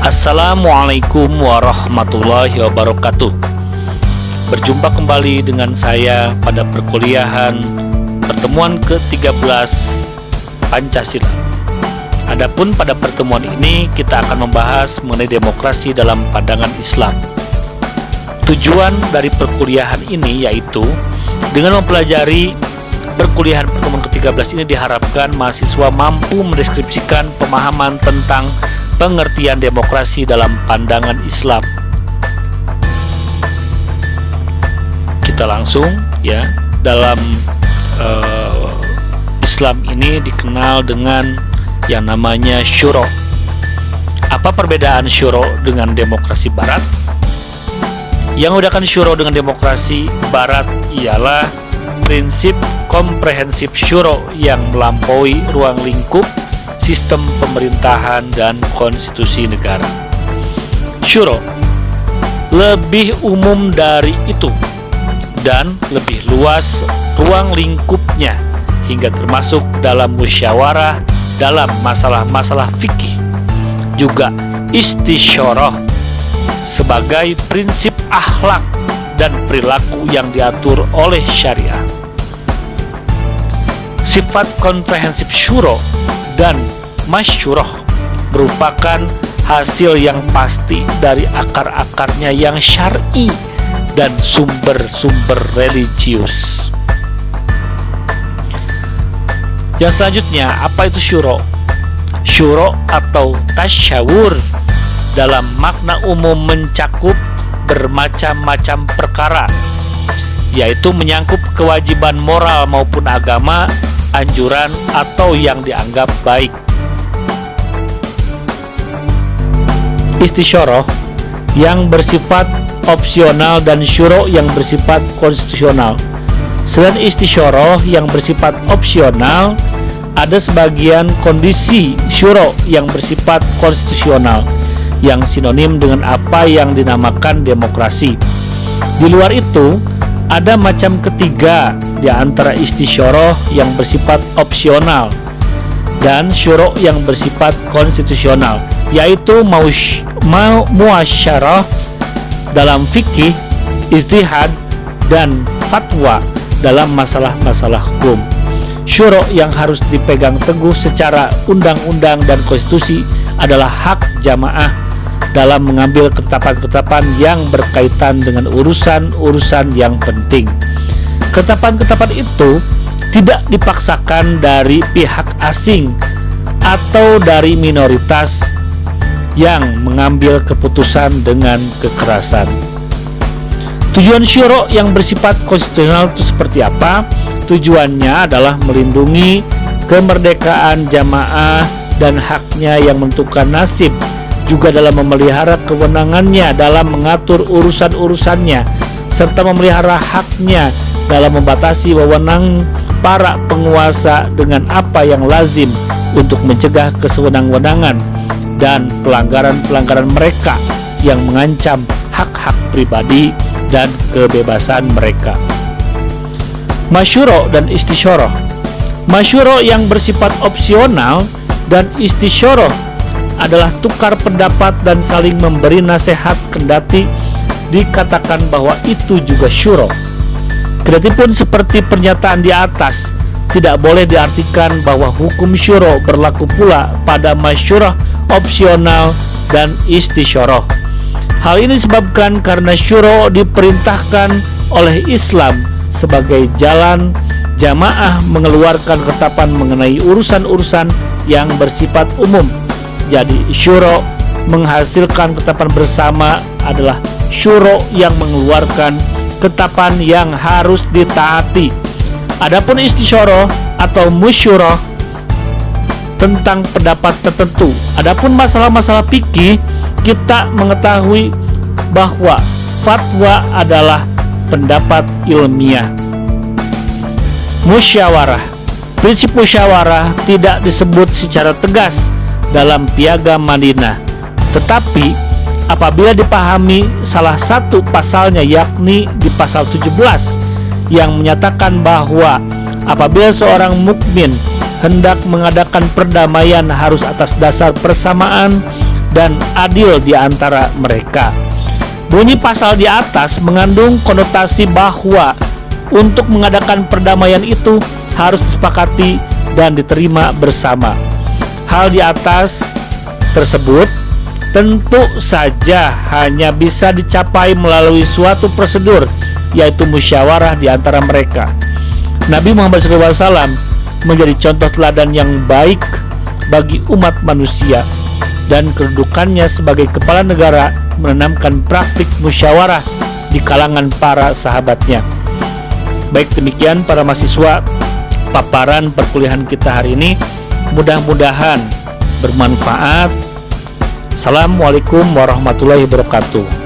Assalamualaikum warahmatullahi wabarakatuh. Berjumpa kembali dengan saya pada perkuliahan pertemuan ke-13 Pancasila. Adapun pada pertemuan ini kita akan membahas mengenai demokrasi dalam pandangan Islam. Tujuan dari perkuliahan ini yaitu dengan mempelajari perkuliahan pertemuan ke-13 ini diharapkan mahasiswa mampu mendeskripsikan pemahaman tentang pengertian demokrasi dalam pandangan Islam. Kita langsung ya, dalam Islam ini dikenal dengan yang namanya syuro. Apa perbedaan syuro dengan demokrasi barat? Yang membedakan syuro dengan demokrasi barat ialah prinsip komprehensif syuro yang melampaui ruang lingkup sistem pemerintahan dan konstitusi negara. Syuro lebih umum dari itu dan lebih luas ruang lingkupnya hingga termasuk dalam musyawarah dalam masalah-masalah fikih. Juga istisyarah sebagai prinsip akhlak dan perilaku yang diatur oleh syariah. Sifat komprehensif syuro dan masyurah merupakan hasil yang pasti dari akar-akarnya yang syar'i dan sumber-sumber religius. Yang selanjutnya, apa itu syuro? Syuro atau tasyawur dalam makna umum mencakup bermacam-macam perkara, yaitu menyangkut kewajiban moral maupun agama, anjuran atau yang dianggap baik. Istisyarah yang bersifat opsional dan syuro yang bersifat konstitusional. Selain istisyarah yang bersifat opsional, ada sebagian kondisi syuro yang bersifat konstitusional yang sinonim dengan apa yang dinamakan demokrasi. Di luar itu, ada macam ketiga di antara istisyarah yang bersifat opsional dan syuro yang bersifat konstitusional, yaitu muasyarah dalam fikih, ijtihad, dan fatwa dalam masalah-masalah hukum. Syuro yang harus dipegang teguh secara undang-undang dan konstitusi adalah hak jamaah dalam mengambil ketetapan-ketetapan yang berkaitan dengan urusan-urusan yang penting. Ketetapan-ketetapan itu tidak dipaksakan dari pihak asing atau dari minoritas yang mengambil keputusan dengan kekerasan. Tujuan syuro yang bersifat konstitusional itu seperti apa? Tujuannya adalah melindungi kemerdekaan jamaah dan haknya yang menentukan nasib, juga dalam memelihara kewenangannya dalam mengatur urusan-urusannya, serta memelihara haknya dalam membatasi wewenang para penguasa dengan apa yang lazim untuk mencegah kesewenang-wenangan dan pelanggaran-pelanggaran mereka yang mengancam hak-hak pribadi dan kebebasan mereka. Masyuro dan istisyarah. Masyuro yang bersifat opsional dan istisyarah adalah tukar pendapat dan saling memberi nasihat, kendati dikatakan bahwa itu juga syuro. Kedatipun seperti pernyataan di atas, tidak boleh diartikan bahwa hukum syuro berlaku pula pada masyurah opsional dan istisyarah. Hal ini disebabkan karena syuro diperintahkan oleh Islam sebagai jalan jamaah mengeluarkan ketetapan mengenai urusan-urusan yang bersifat umum. Jadi syuro menghasilkan ketetapan bersama adalah syuro yang mengeluarkan ketetapan yang harus ditaati. Adapun istisyarah atau musyurah tentang pendapat tertentu. Adapun masalah-masalah fikih, kita mengetahui bahwa fatwa adalah pendapat ilmiah. Musyawarah. Prinsip musyawarah tidak disebut secara tegas dalam Piagam Madinah, tetapi apabila dipahami salah satu pasalnya, yakni di pasal 17 yang menyatakan bahwa apabila seorang mukmin hendak mengadakan perdamaian harus atas dasar persamaan dan adil di antara mereka. Bunyi pasal di atas mengandung konotasi bahwa untuk mengadakan perdamaian itu harus disepakati dan diterima bersama. Hal di atas tersebut tentu saja hanya bisa dicapai melalui suatu prosedur, yaitu musyawarah di antara mereka. Nabi Muhammad SAW menjadi contoh teladan yang baik bagi umat manusia, dan kedudukannya sebagai kepala negara menanamkan praktik musyawarah di kalangan para sahabatnya. Baik, demikian para mahasiswa paparan perkuliahan kita hari ini. Mudah-mudahan bermanfaat. Assalamualaikum warahmatullahi wabarakatuh.